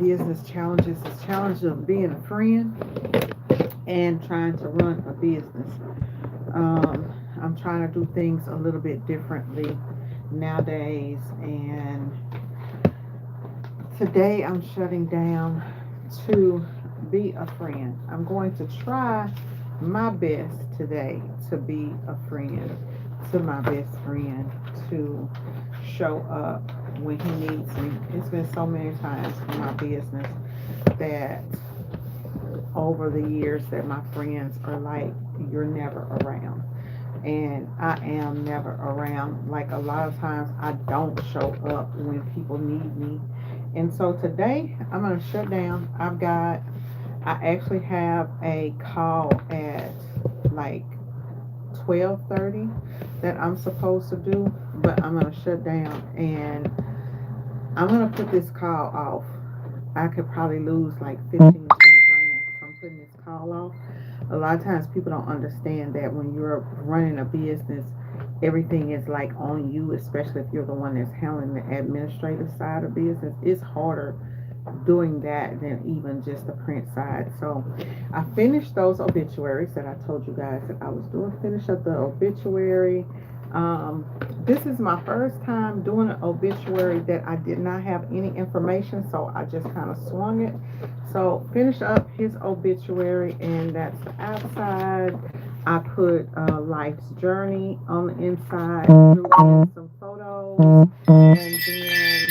business challenges, the challenge of being a friend and trying to run a business. I'm trying to do things a little bit differently nowadays, and today I'm shutting down to be a friend. I'm going to try my best today to be a friend to my best friend, to show up when he needs me. It's been so many times in my business that over the years that my friends are like, you're never around. And I am never around. Like a lot of times I don't show up when people need me. And so today I'm gonna shut down. I actually have a call at like 12:30 that I'm supposed to do, but I'm gonna shut down and I'm gonna put this call off. I could probably lose like 15 to 20 grand from putting this call off. A lot of times people don't understand that when you're running a business, everything is like on you, especially if you're the one that's handling the administrative side of business. It's harder doing that than even just the print side. So I finished those obituaries that I told you guys that I was doing. Finish up the obituary. Um, this is my first time doing an obituary that I did not have any information, so I just kind of swung it. So finish up his obituary, and that's the outside. I put life's journey on the inside, drew in some photos, and then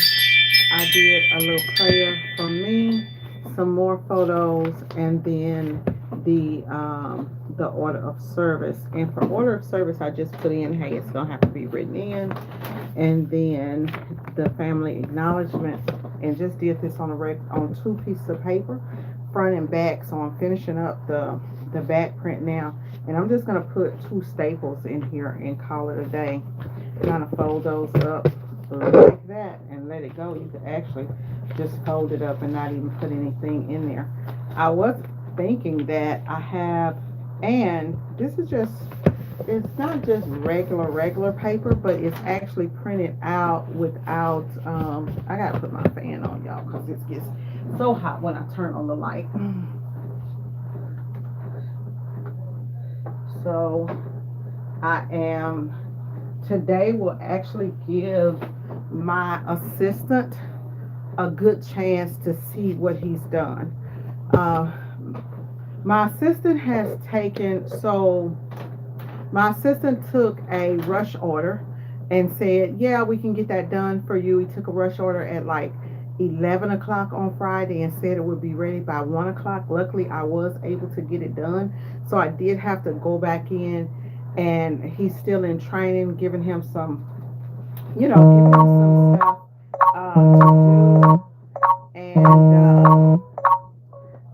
I did a little prayer for me, some more photos, and then the order of service. And for order of service, I just put in, hey, it's gonna have to be written in, and then the family acknowledgement, and just did this on on two pieces of paper, front and back. So I'm finishing up the back print now, and I'm just gonna put two staples in here and call it a day. Kind of fold those up like that and let it go. You could actually just fold it up and not even put anything in there. I was thinking that I have, and this is just, it's not just regular paper, but it's actually printed out without, I gotta put my fan on, y'all, because it gets so hot when I turn on the light. So I am, today will actually give my assistant a good chance to see what he's done. Uh, my assistant has taken, so my assistant took a rush order and said, yeah, we can get that done for you. He took a rush order at like 11 o'clock on Friday and said it would be ready by 1 o'clock. Luckily, I was able to get it done. So I did have to go back in, and he's still in training, giving him some, giving him some stuff to do. And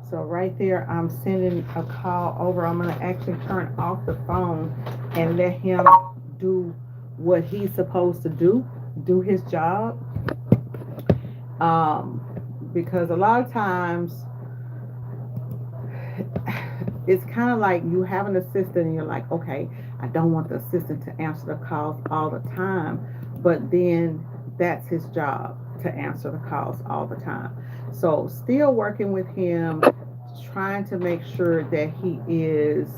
so right there, I'm sending a call over. I'm going to actually turn off the phone and let him do what he's supposed to do his job. Because a lot of times it's kind of like you have an assistant and you're like, okay, I don't want the assistant to answer the calls all the time, but then that's his job to answer the calls all the time. So still working with him, trying to make sure that he is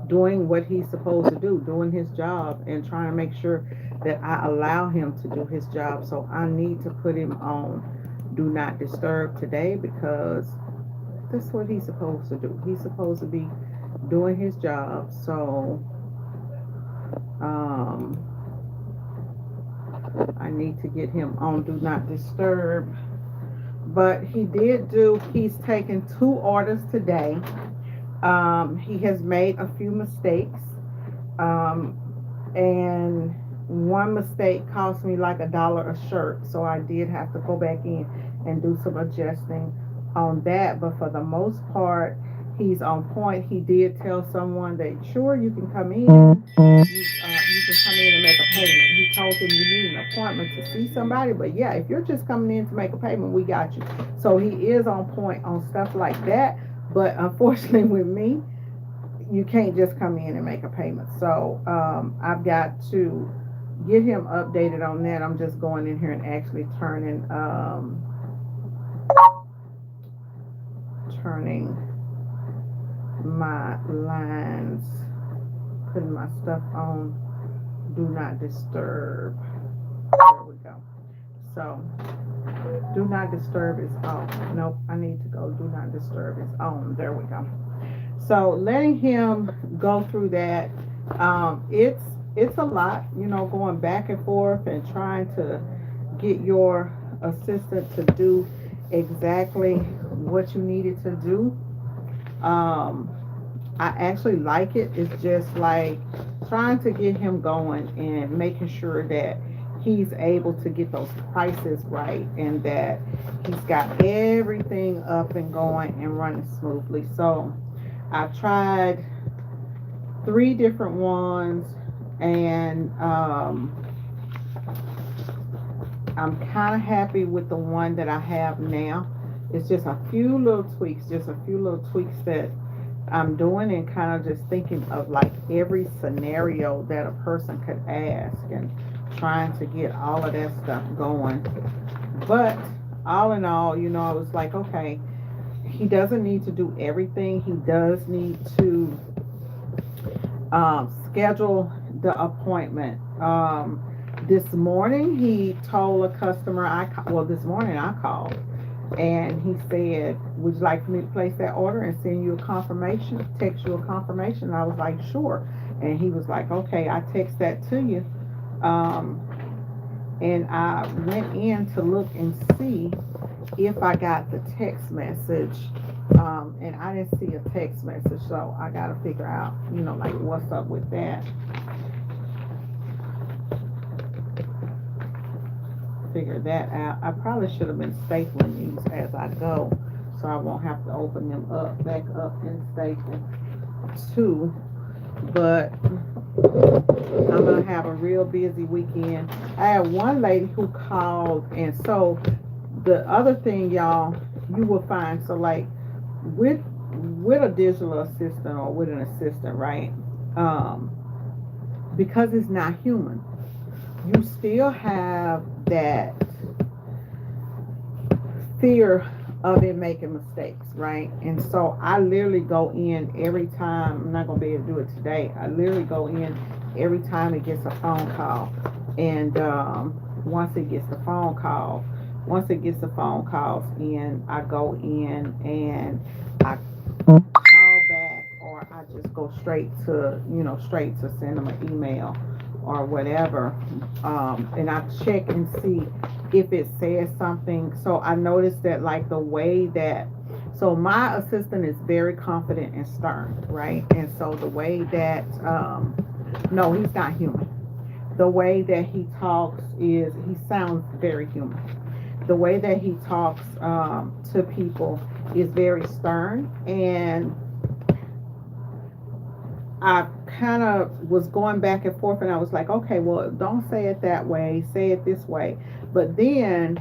doing what he's supposed to do, doing his job, and trying to make sure that I allow him to do his job. So I need to put him on do not disturb today, because that's what he's supposed to do. He's supposed to be doing his job. So I need to get him on do not disturb. But he's taken two orders today. He has made a few mistakes. And one mistake cost me like $1 a shirt. So I did have to go back in and do some adjusting on that. But for the most part, he's on point. He did tell someone that, sure, you can come in. You can come in and make a payment. He told them you need an appointment to see somebody. But yeah, if you're just coming in to make a payment, we got you. So he is on point on stuff like that. But unfortunately with me, you can't just come in and make a payment. So I've got to get him updated on that. I'm just going in here and actually turning turning my lines, putting my stuff on do not disturb. There we go. So do not disturb is off. Nope, I need to go do not disturb is on. There we go. So letting him go through that, it's a lot, going back and forth and trying to get your assistant to do exactly what you needed to do. Um, I actually like it. It's just like trying to get him going and making sure that he's able to get those prices right and that he's got everything up and going and running smoothly. So I've tried three different ones, and I'm kind of happy with the one that I have now. It's just a few little tweaks that I'm doing, and kind of just thinking of like every scenario that a person could ask and trying to get all of that stuff going. But all in all, I was like, okay, he doesn't need to do everything. He does need to schedule the appointment. This morning he told a customer this morning I called, and he said, would you like for me to place that order and send you a confirmation, text you a confirmation? And I was like, sure. And he was like, okay, I text that to you. And I went in to look and see if I got the text message. And I didn't see a text message, so I got to figure out, like what's up with that. Figure that out. I probably should have been stapling these as I go, so I won't have to open them back up and staple too. But I'm gonna have a real busy weekend. I had one lady who called, and so the other thing, y'all, you will find, so like with a digital assistant or with an assistant, right? Because it's not human, you still have that fear of it making mistakes, right? And so I literally go in every time. I'm not gonna be able to do it today. I literally go in every time it gets a phone call, and once it gets the phone calls in, I go in and I call back, or I just go straight to send them an email or whatever, and I check and see if it says something. So I noticed that, like, the way that, so my assistant is very confident and stern, right? And so the way that, no, he's not human. The way that he talks he sounds very human. The way that he talks to people is very stern, and I kind of was going back and forth, and I was like, okay, well, don't say it that way, say it this way. But then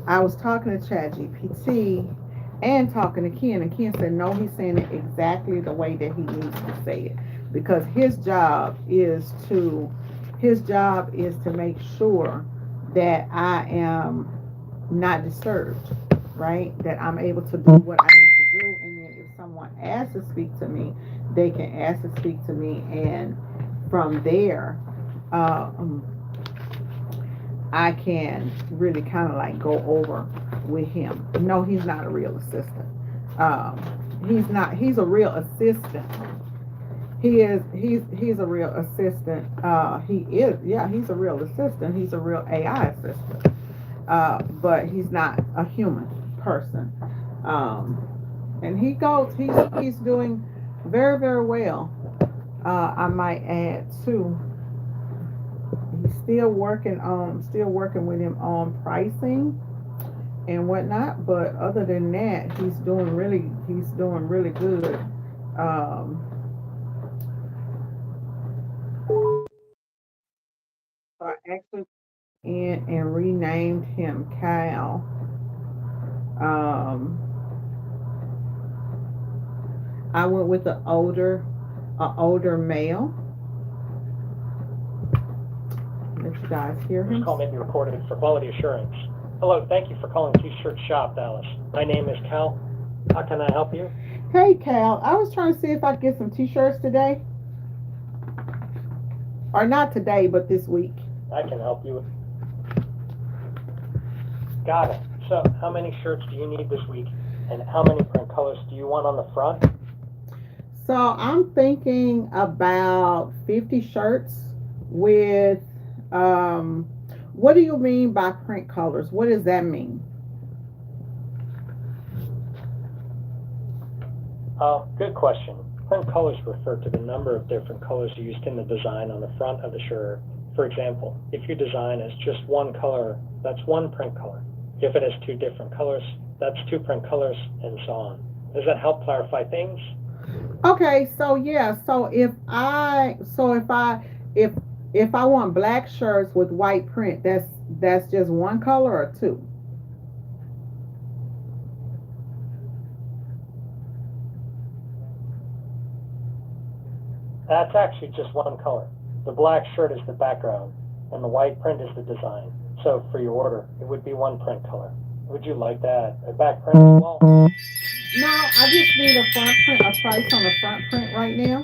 I was talking to ChatGPT and talking to Ken, and Ken said, no, he's saying it exactly the way that he needs to say it, because his job is to make sure that I am not disturbed, right? That I'm able to do what I need to do, and then if someone asks to speak to me, they can ask to speak to me, and from there, I can really kind of like go over with him. No, he's not a real assistant. He's a real assistant. He's a real assistant. He's a real assistant. He's a real AI assistant. But he's not a human person. And he's doing very, very well. I might add too. He's still working with him on pricing and whatnot. But other than that, he's doing really good. So I actually went in and renamed him Cal. Um, I went with an older male. Let you guys hear him. This call may be recorded for quality assurance. Hello, thank you for calling T-Shirt Shop, Dallas. My name is Cal. How can I help you? Hey Cal, I was trying to see if I could get some t-shirts today. Or not today, but this week. I can help you. Got it. So, how many shirts do you need this week? And how many print colors do you want on the front? So I'm thinking about 50 shirts with what do you mean by print colors? What does that mean? Good question. Print colors refer to the number of different colors used in the design on the front of the shirt. For example, if your design is just one color, that's one print color. If it has two different colors, that's two print colors, and so on. Does that help clarify things? Okay, so yeah, if if I want black shirts with white print, that's just one color or two. That's actually just one color. The black shirt is the background, and the white print is the design. So for your order, it would be one print color. Would you like that? A back print as well? No, I just need a front print, a price on a front print right now.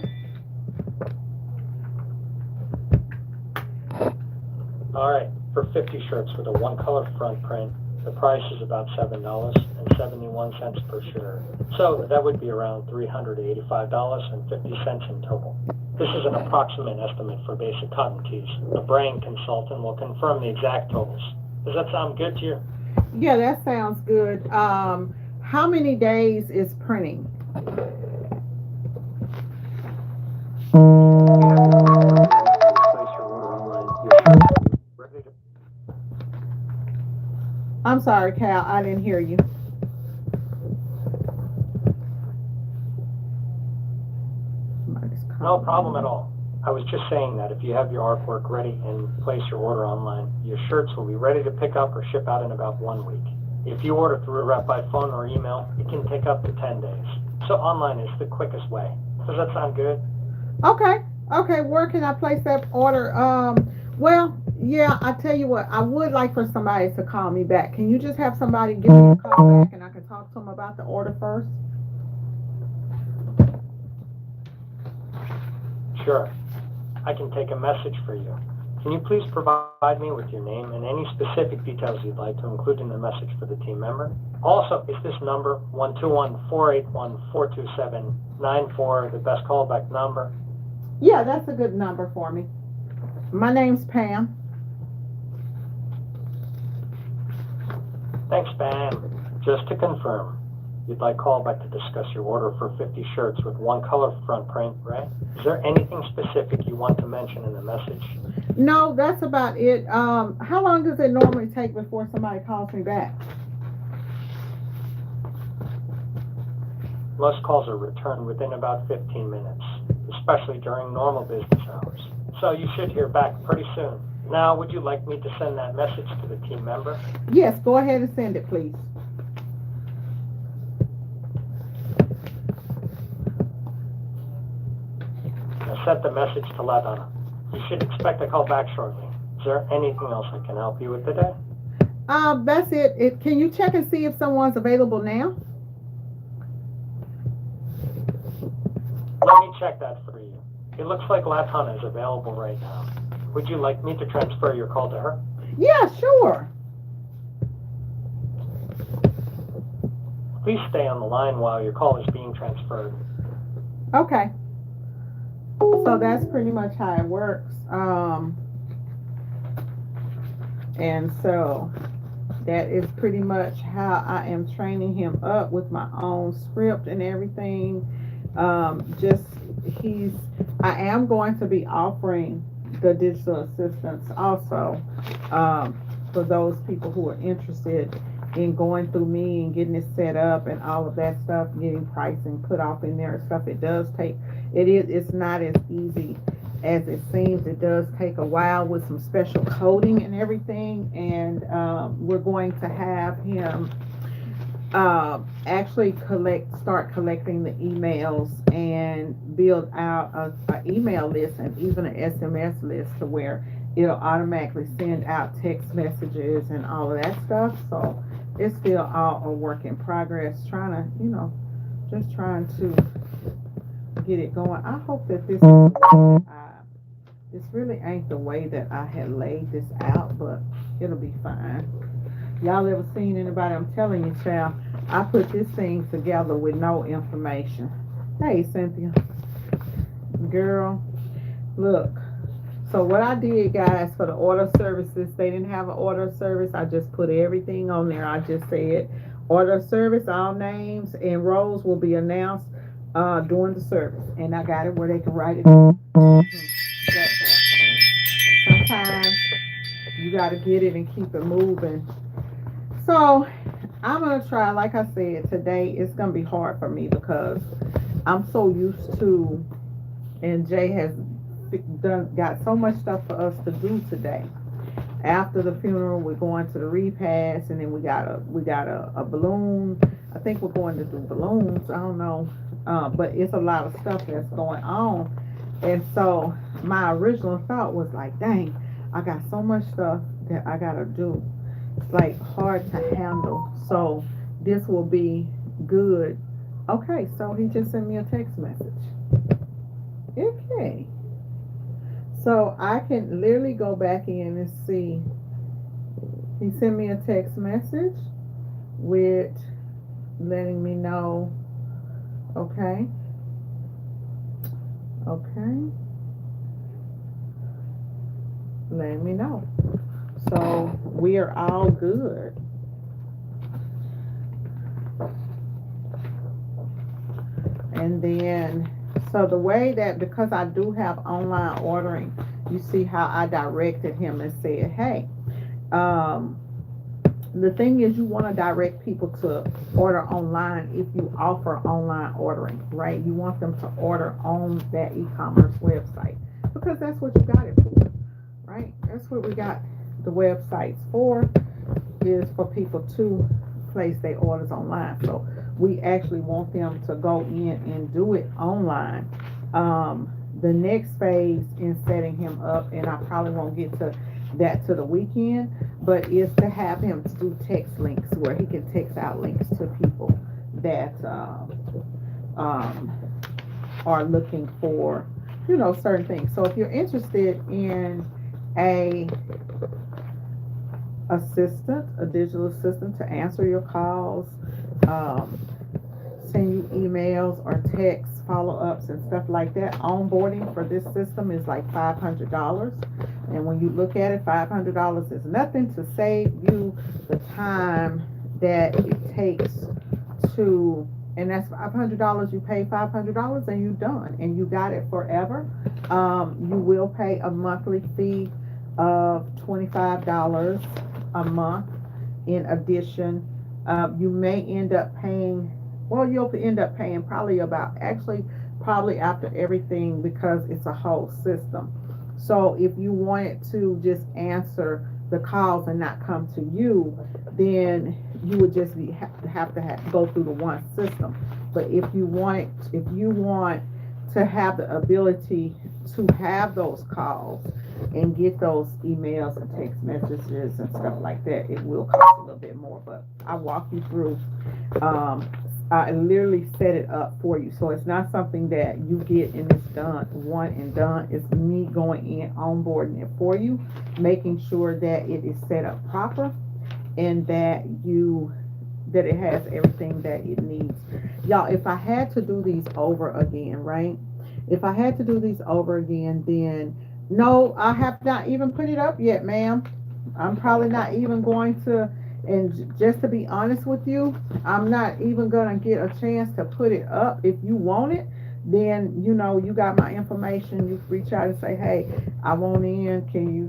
All right, for 50 shirts with a one color front print, the price is about $7.71 per shirt. So that would be around $385.50 in total. This is an approximate estimate for basic cotton tees. The brand consultant will confirm the exact totals. Does that sound good to you? Yeah, that sounds good. How many days is printing? Place your order online. Your shirt will be ready to. I'm sorry, Cal, I didn't hear you. Somebody's No calling problem at me. all. I was just saying that if you have your artwork ready and place your order online, your shirts will be ready to pick up or ship out in about 1 week. If you order through a rep by phone or email, it can take up to 10 days. So online is the quickest way. Does that sound good? Okay, okay. Where can I place that order? Well, yeah. I tell you what, I would like for somebody to call me back. Can you just have somebody give me a call back, and I can talk to them about the order first? Sure. I can take a message for you. Can you please provide me with your name and any specific details you'd like to include in the message for the team member? Also, is this number 121-481-42794 the best callback number? Yeah, that's a good number for me. My name's Pam. Thanks, Pam. Just to confirm, you'd like callback to discuss your order for 50 shirts with one color front print, right? Is there anything specific you want to mention in the message? No, that's about it. How long does it normally take before somebody calls me back? Most calls are returned within about 15 minutes, especially during normal business hours. So you should hear back pretty soon. Now, would you like me to send that message to the team member? Yes, go ahead and send it, please. I sent the message to Ladonna. You should expect a call back shortly. Is there anything else I can help you with today? That's it. Can you check and see if someone's available now? Let me check that for you. It looks like Ladonna is available right now. Would you like me to transfer your call to her? Yeah, sure. Please stay on the line while your call is being transferred. Okay. So that's pretty much how it works. And so that is pretty much how I am training him up with my own script and everything. Just he's I am going to be offering the digital assistance also, for those people who are interested in going through me and getting it set up and all of that stuff, getting pricing put off in there and stuff. It's not as easy as it seems. It does take a while with some special coding and everything, and we're going to have him actually start collecting the emails and build out a email list and even an SMS list to where it'll automatically send out text messages and all of that stuff. So it's still all a work in progress, trying to, just trying to get it going. I hope that this is the way that this really ain't the way that I had laid this out, but it'll be fine. Y'all ever seen anybody? I'm telling you, child, I put this thing together with no information. Hey, Cynthia. Girl, look. So what I did, guys, for the order services, they didn't have an order service. I just put everything on there. I just said, order service, all names and roles will be announced during the service. And I got it where they can write it. Sometimes you got to get it and keep it moving. So I'm going to try, like I said, today it's going to be hard for me because I'm so used to, and Jay has got so much stuff for us to do today. After the funeral, we're going to the repast, and then we got a balloon. I think we're going to do balloons. I don't know, but it's a lot of stuff that's going on, and so my original thought was like, dang, I got so much stuff that I gotta do. It's like hard to handle. So this will be good. Okay, so he just sent me a text message. Okay. So I can literally go back in and see. He sent me a text message with letting me know. Okay. Letting me know. So we are all good. And then, so the way that, because I do have online ordering, you see how I directed him and said, hey, the thing is, you want to direct people to order online if you offer online ordering, right? You want them to order on that e-commerce website because that's what you got it for, right? That's what we got the websites for, is for people to place their orders online. So we actually want them to go in and do it online. The next phase in setting him up, and I probably won't get to that to the weekend, but is to have him to do text links where he can text out links to people that are looking for, certain things. So if you're interested in a digital assistant to answer your calls, send you emails or texts, follow-ups and stuff like that, onboarding for this system is like $500. And when you look at it, $500 is nothing to save you the time that it takes to, and that's $500. You pay $500 and you're done, and you got it forever. You will pay a monthly fee of $25 a month. In addition, you may end up paying, you'll end up paying probably after everything, because it's a whole system. So if you wanted to just answer the calls and not come to you, then you would just have to go through the one system. But if you want to have the ability to have those calls and get those emails and text messages and stuff like that, it will cost a little bit more. But I walk you through. I literally set it up for you, so it's not something that you get and it's done, one and done. It's me going in, onboarding it for you, making sure that it is set up proper and that it has everything that it needs. Y'all, if I had to do these over again, right? If I had to do these over again, then no, I have not even put it up yet, ma'am. I'm probably not even going to. And just to be honest with you, I'm not even going to get a chance to put it up. If you want it, then, you got my information. You reach out and say, hey, I want in. Can you,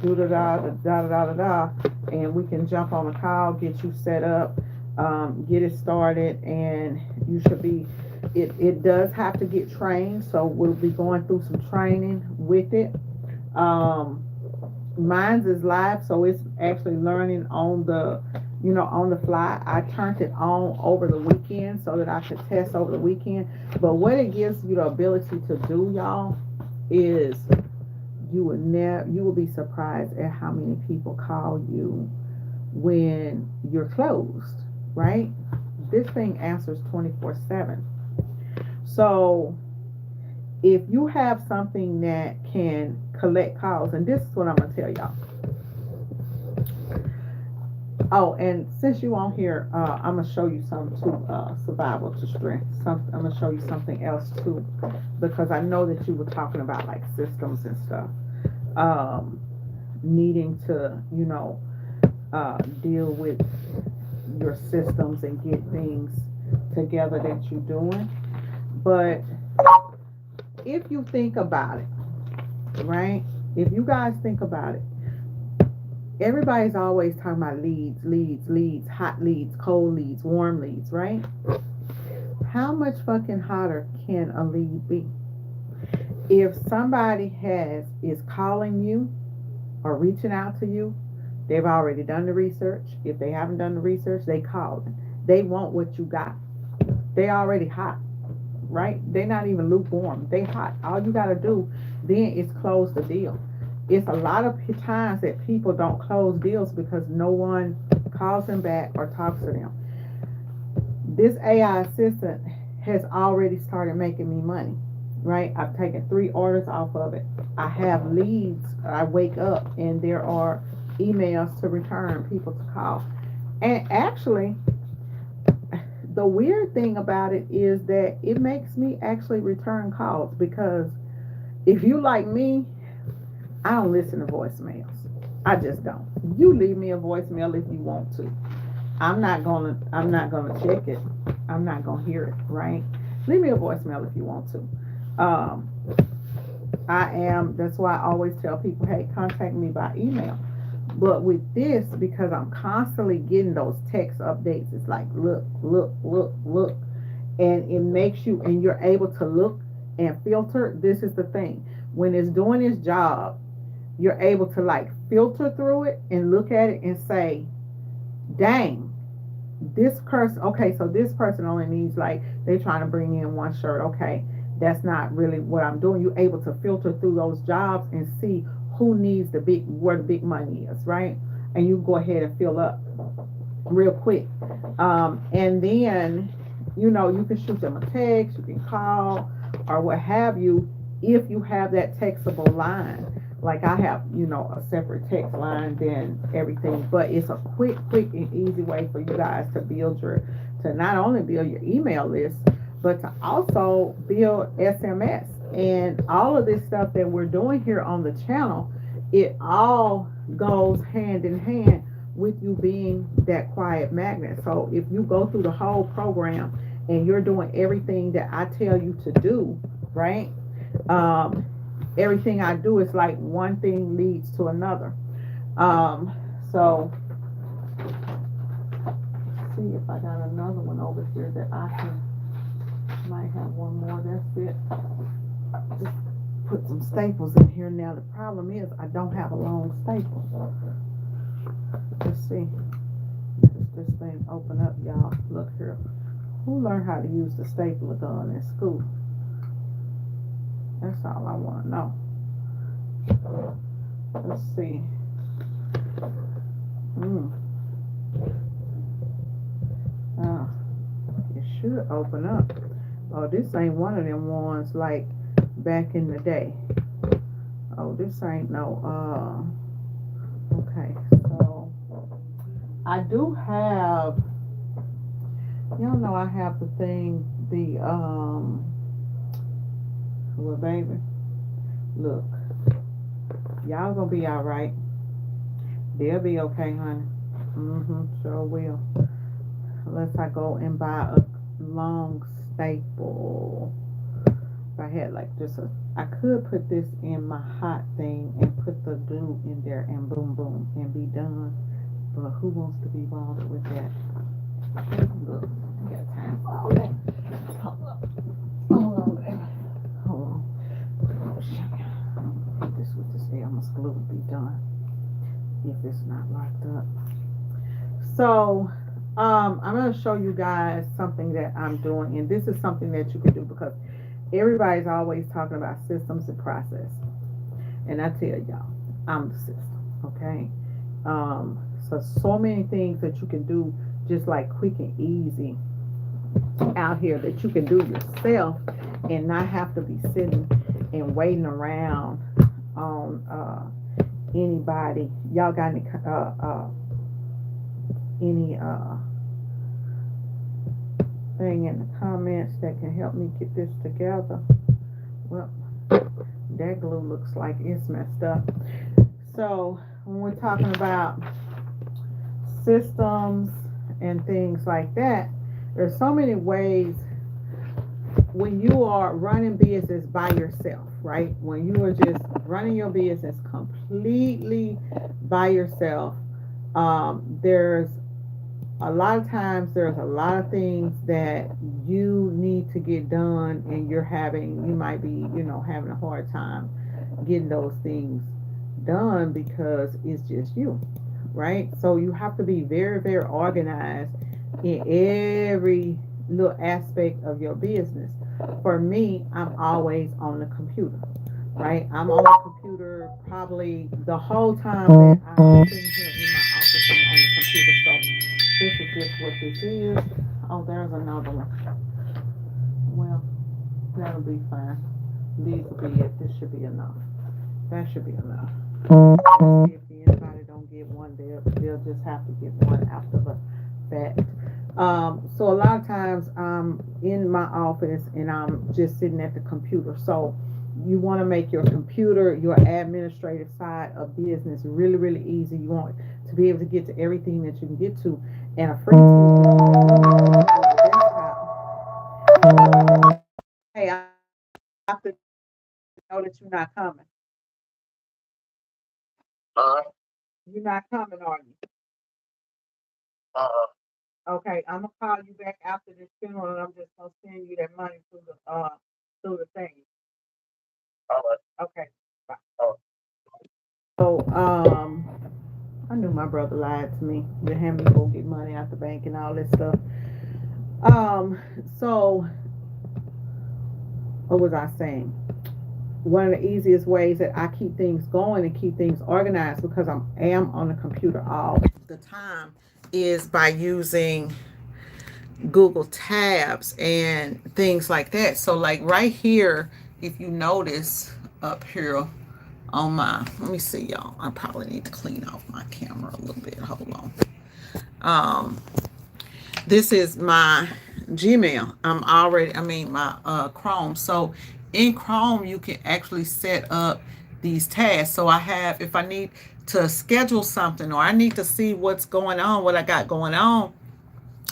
do da-da-da-da-da-da-da. And we can jump on a call, get you set up, get it started. And you should be, it does have to get trained. So we'll be going through some training with it. Mine's is live, so it's actually learning on the fly. I turned it on over the weekend so that I could test over the weekend. But what it gives you the ability to do, y'all, is you will be surprised at how many people call you when you're closed, right? This thing answers 24/7. So if you have something that can collect calls, and this is what I'm gonna tell y'all. Oh, and since you on here, I'm gonna show you some too. Survival to strength. I'm gonna show you something else too, because I know that you were talking about like systems and stuff, needing to, deal with your systems and get things together that you're doing. But if you think about it, right? If you guys think about it, everybody's always talking about leads, hot leads, cold leads, warm leads, right? How much fucking hotter can a lead be? If somebody is calling you or reaching out to you, they've already done the research. If they haven't done the research, they called. They want what you got. They already hot, right? They're not even lukewarm. They hot. All you gotta do then is close the deal. It's a lot of times that people don't close deals because no one calls them back or talks to them. This AI assistant has already started making me money, right? I've taken 3 orders off of it. I have leads. I wake up and there are emails to return, people to call. And actually, the weird thing about it is that it makes me actually return calls, because if you like me, I don't listen to voicemails. I just don't. You leave me a voicemail if you want to. I'm not gonna check it. I'm not gonna hear it, right? Leave me a voicemail if you want to. That's why I always tell people, hey, contact me by email. But with this, because I'm constantly getting those text updates, it's like, look. And it makes you, and you're able to look and filter. This is the thing. When it's doing its job, you're able to like filter through it and look at it and say, dang, this person, okay, so this person only needs, like, they're trying to bring in 1 shirt. Okay, that's not really what I'm doing. You're able to filter through those jobs and see who needs where the big money is, right? And you go ahead and fill up real quick. And then, you can shoot them a text, you can call or what have you, if you have that textable line. Like I have, a separate text line than everything, but it's a quick and easy way for you guys to not only build your email list, but to also build SMS. And all of this stuff that we're doing here on the channel, it all goes hand in hand with you being that quiet magnet. So if you go through the whole program and you're doing everything that I tell you to do, right? Everything I do is like one thing leads to another. So see if I got another one over here that might have one more. That's it. Just put some staples in here. Now the problem is I don't have a long staple. Let's see. This thing open up, y'all. Look here. Who learned how to use the stapler gun in school? That's all I want to know. Let's see. It should open up. Oh, this ain't one of them ones like back in the day. Oh, this ain't no, okay, so I do have, y'all know I have the thing, well, baby, look, y'all gonna be all right. They'll be okay, honey. Sure will. Unless I go and buy a long staple. If I had like I could put this in my hot thing and put the glue in there and boom, boom, and be done. But who wants to be bothered with that? Look, I got time for all that. Hold on, baby. Hold on. Put this with this Elmer's glue to be done. If it's not locked up. So, I'm going to show you guys something that I'm doing, and this is something that you can do because everybody's always talking about systems and process. And I tell y'all, I'm the system, okay? So many things that you can do just like quick and easy out here that you can do yourself and not have to be sitting and waiting around on anybody. Y'all got any thing in the comments that can help me get this together? Well, that glue looks like it's messed up. So when we're talking about systems and things like that, there's so many ways when you are running business by yourself, right? When you are just running your business completely by yourself, there's a lot of times there's a lot of things that you need to get done, and you might be, having a hard time getting those things done because it's just you, right? So you have to be very, very organized in every little aspect of your business. For me, I'm always on the computer, right? I'm on the computer probably the whole time that I'm sitting here in my office. I'm on the computer. So this is just what this is. Oh, there's another one. Well, that'll be fine. These will be it. This should be enough. That should be enough. If anybody don't get one, they'll just have to get one after the fact. So a lot of times I'm in my office and I'm just sitting at the computer. So you want to make your computer, your administrative side of business really, really easy. You want to be able to get to everything that you can get to. And a free tool desktop. Hey, I have to know that you're not coming. You're not coming, are you? Okay, I'm gonna call you back after this funeral, and I'm just gonna send you that money through the thing. Okay, bye. So I knew my brother lied to me. They had me go get money out the bank and all this stuff. Um, so what was I saying? One of the easiest ways that I keep things going and keep things organized because I am on the computer all the time is by using Google Tabs and things like that. So like right here, if you notice up here on let me see y'all. I probably need to clean off my camera a little bit. Hold on. Um, this is my Gmail. My Chrome. So in Chrome, you can actually set up these tasks. So I have, if I need to schedule something or I need to see what's going on, what I got going on,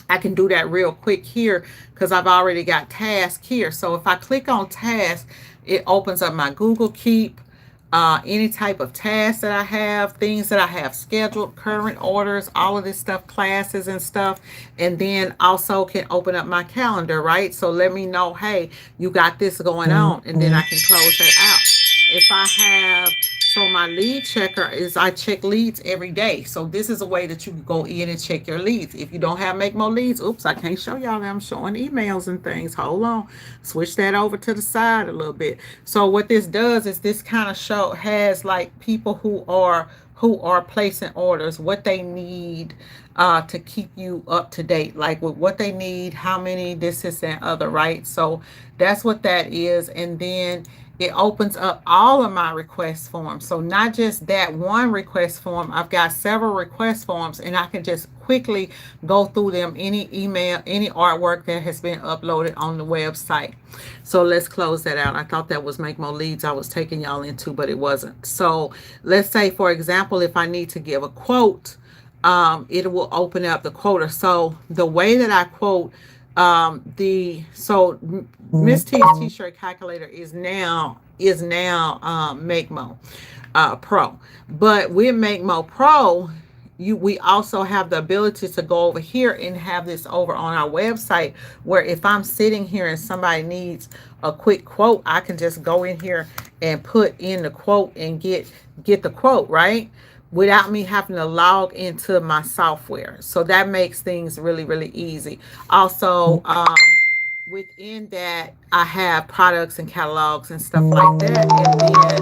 I can do that real quick here because I've already got task here. So if I click on task, it opens up my Google Keep, any type of tasks that I have, things that I have scheduled, current orders, all of this stuff, classes and stuff. And then also can open up my calendar, right? So let me know, hey, you got this going on, and then I can close that out. If I have, so my lead checker is I check leads every day. So this is a way that you can go in and check your leads. If you don't have make more leads, oops, I can't show y'all that I'm showing emails and things. Hold on. Switch that over to the side a little bit. So what this does is this kind of has like people who are placing orders, what they need to keep you up to date, like with what they need, how many, this, and other, right? So that's what that is. And then it opens up all of my request forms. So not just that one request form, I've got several request forms and I can just quickly go through them, any email, any artwork that has been uploaded on the website. So let's close that out. I thought that was Make More Leads I was taking y'all into, but it wasn't. So let's say, for example, if I need to give a quote, it will open up the quoter. So the way that I quote, Miss T's t-shirt calculator is now MakeMo Pro. But with MakeMo Pro, we also have the ability to go over here and have this over on our website, where if I'm sitting here and somebody needs a quick quote, I can just go in here and put in the quote and get the quote, right? Without me having to log into my software. So that makes things really, really easy. Also, within that, I have products and catalogs and stuff like that. And then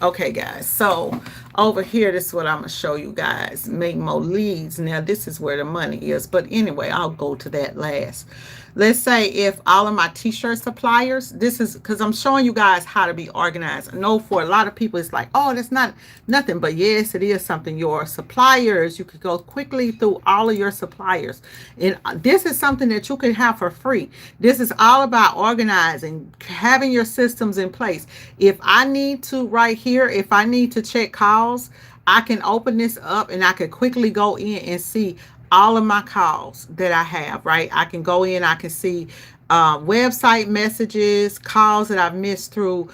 Okay, guys, so over here, this is what I'm gonna show you guys. Make more leads. Now this is where the money is, but anyway, I'll go to that last. Let's say if all of my t-shirt suppliers, this is because I'm showing you guys how to be organized. I know for a lot of people it's like, oh, that's not nothing, but yes, it is something. Your suppliers, you could go quickly through all of your suppliers, and this is something that you can have for free. This is all about organizing, having your systems in place. If I need to, right here, if I need to check calls, I can open this up and I can quickly go in and see all of my calls that I have, right? I can go in, I can see website messages, calls that I've missed through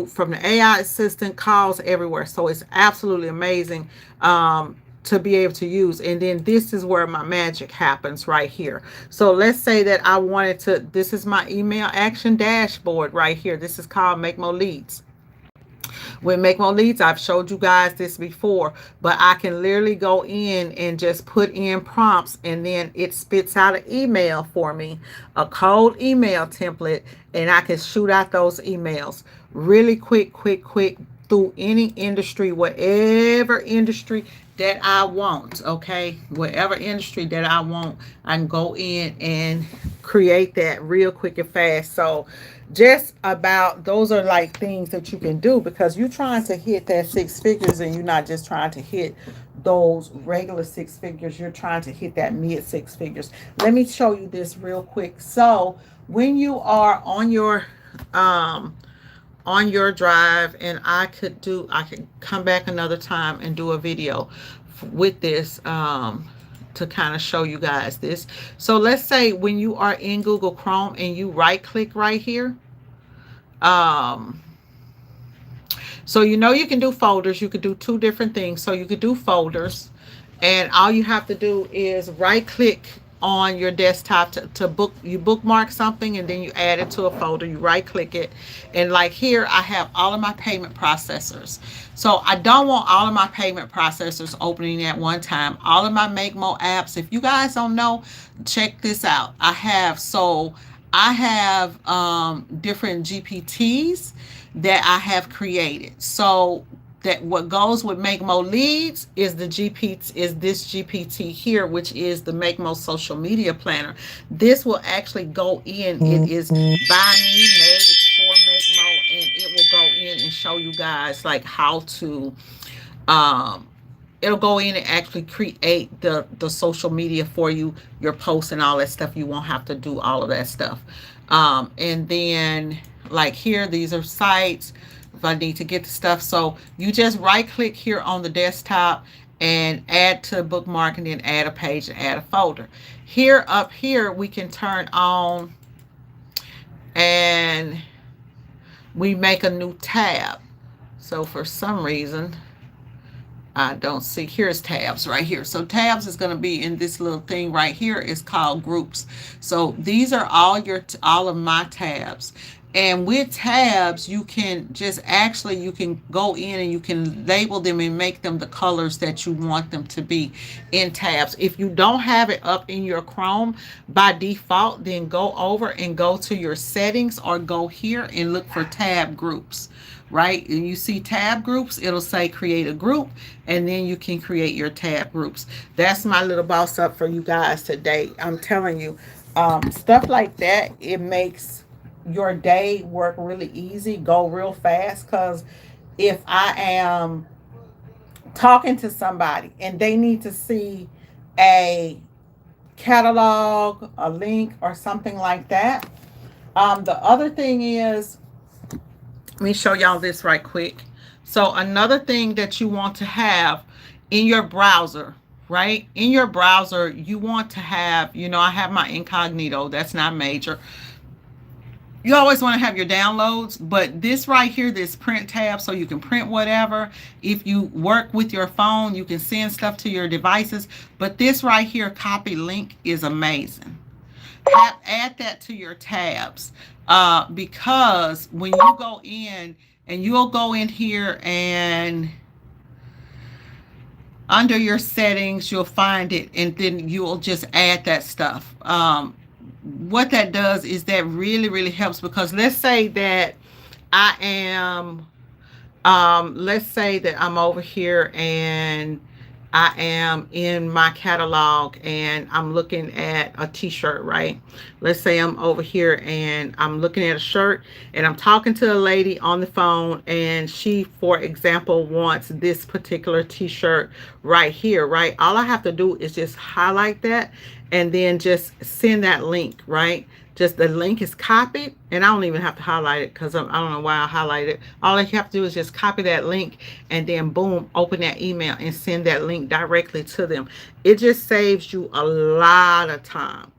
from the AI assistant, calls everywhere. So it's absolutely amazing to be able to use. And then this is where my magic happens right here. So let's say that I wanted to, this is my email action dashboard right here. This is called Make More Leads. With Make More Leads, I've showed you guys this before, but I can literally go in and just put in prompts, and then it spits out an email for me, a cold email template, and I can shoot out those emails really quick through any industry, whatever industry that I want, okay? Whatever industry that I want, I can go in and create that real quick and fast. So just about, those are like things that you can do because you're trying to hit that 6 figures, and you're not just trying to hit those regular 6 figures, you're trying to hit that mid 6 figures. Let me show you this real quick. So when you are on your drive, and I could come back another time and do a video with this to kind of show you guys this. So let's say when you are in Google Chrome and you right click right here, so you know you can do folders. You could do 2 different things. So you could do folders, and all you have to do is right click on your desktop to bookmark something, and then you add it to a folder. You right click it, and like here I have all of my payment processors. So I don't want all of my payment processors opening at one time. All of my Make More apps, if you guys don't know, check this out. I have different GPTs that I have created. So that what goes with Make More Leads is this GPT here, which is the Make More Social Media Planner. This will actually go in. It is by me, made for Make More, and it will go in and show you guys like how to it'll go in and actually create the social media for you, your posts and all that stuff. You won't have to do all of that stuff. And then like here, these are sites if I need to get the stuff. So you just right click here on the desktop and add to bookmark, and then add a page and add a folder. Here, up here, we can turn on and we make a new tab. So for some reason, I don't see, here's tabs right here. So tabs is going to be in this little thing right here. It's called groups. So these are all of my tabs. And with tabs, you can you can go in and you can label them and make them the colors that you want them to be in tabs. If you don't have it up in your Chrome by default, then go over and go to your settings, or go here and look for tab groups. Right? And you see tab groups, it'll say create a group, and then you can create your tab groups. That's my little boss up for you guys today. I'm telling you, Stuff like that, it makes your day work really easy, go real fast. Because if I am talking to somebody and they need to see a catalog, a link, or something like that. The other thing is, let me show y'all this right quick. So another thing that you want to have in your browser, right? In your browser, you want to have, I have my incognito. That's not major. You always want to have your downloads, but this right here, this print tab, so you can print whatever. If you work with your phone, you can send stuff to your devices. But this right here, copy link, is amazing. Add that to your tabs, because when you go in, and you'll go in here and under your settings, you'll find it, and then you'll just add that stuff. What that does is that really, really helps, because let's say that I am, let's say that I'm over here and I am in my catalog and I'm looking at a t-shirt, right? Let's say I'm over here and I'm looking at a shirt and I'm talking to a lady on the phone, and she, for example, wants this particular t-shirt right here, right? All I have to do is just highlight that and then just send that link, right? Just the link is copied, and I don't even have to highlight it because I don't know why I highlight it. All I have to do is just copy that link and then boom, open that email and send that link directly to them. It just saves you a lot of time.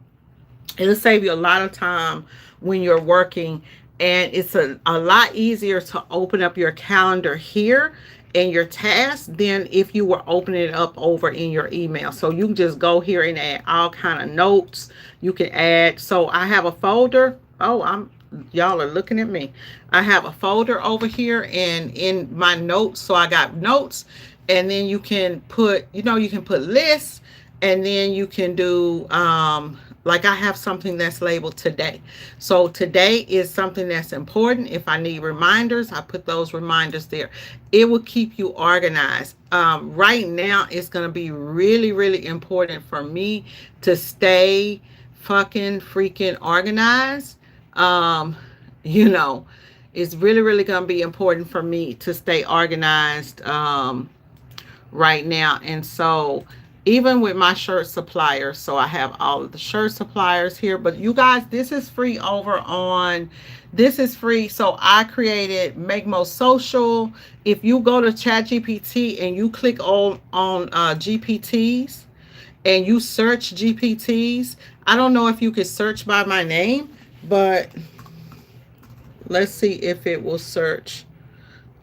It'll save you a lot of time when you're working, and it's a lot easier to open up your calendar here in your tasks than if you were opening it up over in your email. So you can just go here and add all kind of notes. You can add, so I have a folder. Oh, y'all are looking at me. I have a folder over here and in my notes. So I got notes, and then you can put, you can put lists, and then you can do, like I have something that's labeled today. So today is something that's important. If I need reminders, I put those reminders there. It will keep you organized. Right now, it's going to be really, really important for me to stay fucking freaking organized. You know, it's really, really going to be important for me to stay organized right now. And so even with my shirt suppliers, so I have all of the shirt suppliers here, but you guys, this is free over on, this is free. So I created Make Most Social. If you go to ChatGPT and you click on GPTs and you search GPTs, I don't know if you could search by my name, but let's see if it will search.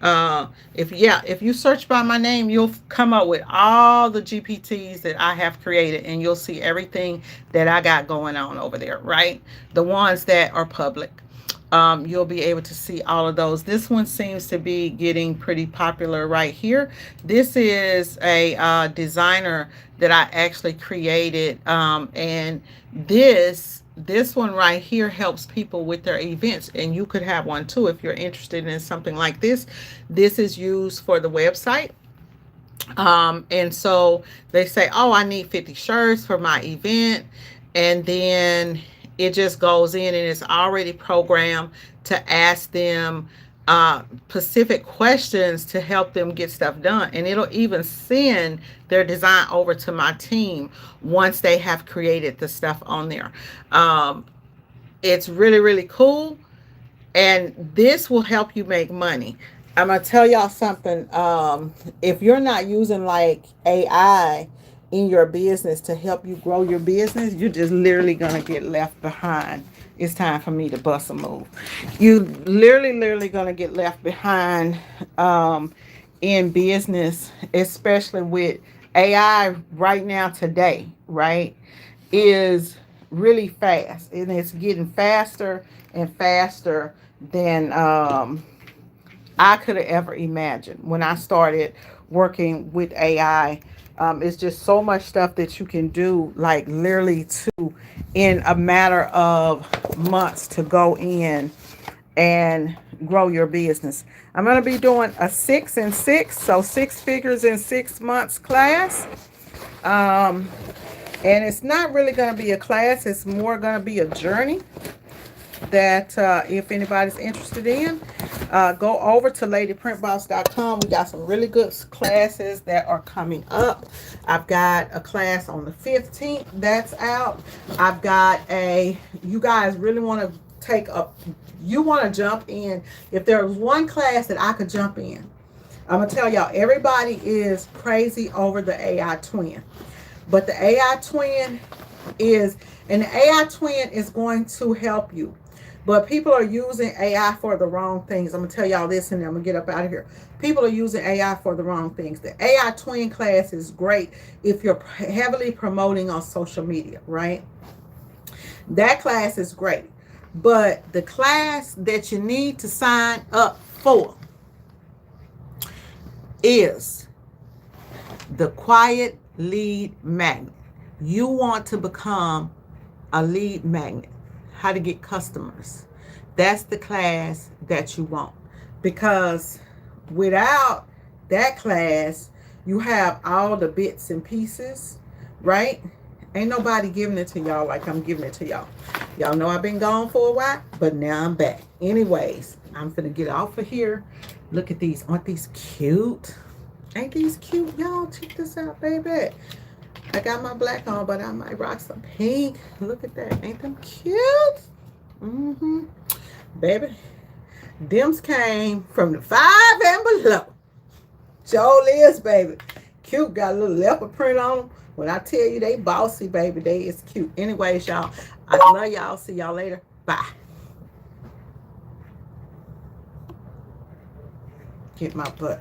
If you search by my name, you'll come up with all the GPTs that I have created, and you'll see everything that I got going on over there, right? The ones that are public. You'll be able to see all of those. This one seems to be getting pretty popular right here. This is a designer that I actually created, and this one right here helps people with their events, and you could have one too if you're interested in something like this. This is used for the website. And so they say, oh, I need 50 shirts for my event, and then it just goes in and it's already programmed to ask them specific questions to help them get stuff done. And it'll even send their design over to my team once they have created the stuff on there. It's really, really cool. And this will help you make money. I'm going to tell y'all something. If you're not using like AI in your business to help you grow your business, you're just literally going to get left behind. It's time for me to bust a move. You literally going to get left behind in business, especially with AI right now today, right? Is really fast, and it's getting faster and faster than I could have ever imagined when I started working with AI. It's just so much stuff that you can do, like literally in a matter of months, to go in and grow your business. I'm going to be doing a 6 and 6, so 6 figures in 6 months class. And it's not really going to be a class. It's more going to be a journey that if anybody's interested in, go over to ladyprintboss.com. We got some really good classes that are coming up. I've got a class on the 15th that's out. I've got you guys really want to you want to jump in. If there was one class that I could jump in, I'm going to tell y'all, everybody is crazy over the AI twin. But the AI twin is going to help you. But people are using AI for the wrong things. I'm going to tell y'all this and then I'm going to get up out of here. People are using AI for the wrong things. The AI twin class is great if you're heavily promoting on social media, right? That class is great. But the class that you need to sign up for is the Quiet Lead Magnet. You want to become a lead magnet. How to get customers. That's the class that you want. Because without that class, you have all the bits and pieces, right? Ain't nobody giving it to y'all like I'm giving it to y'all. Y'all know I've been gone for a while, but now I'm back. Anyways, I'm finna get off of here. Look at these. Aren't these cute? Ain't these cute, y'all? Check this out, baby. I got my black on, but I might rock some pink. Look at that. Ain't them cute? Baby, Dims came from the 5 and below. Joel is, baby. Cute. Got a little leopard print on them. When I tell you they bossy, baby, they is cute. Anyways, y'all, I love y'all. See y'all later. Bye. Get my butt.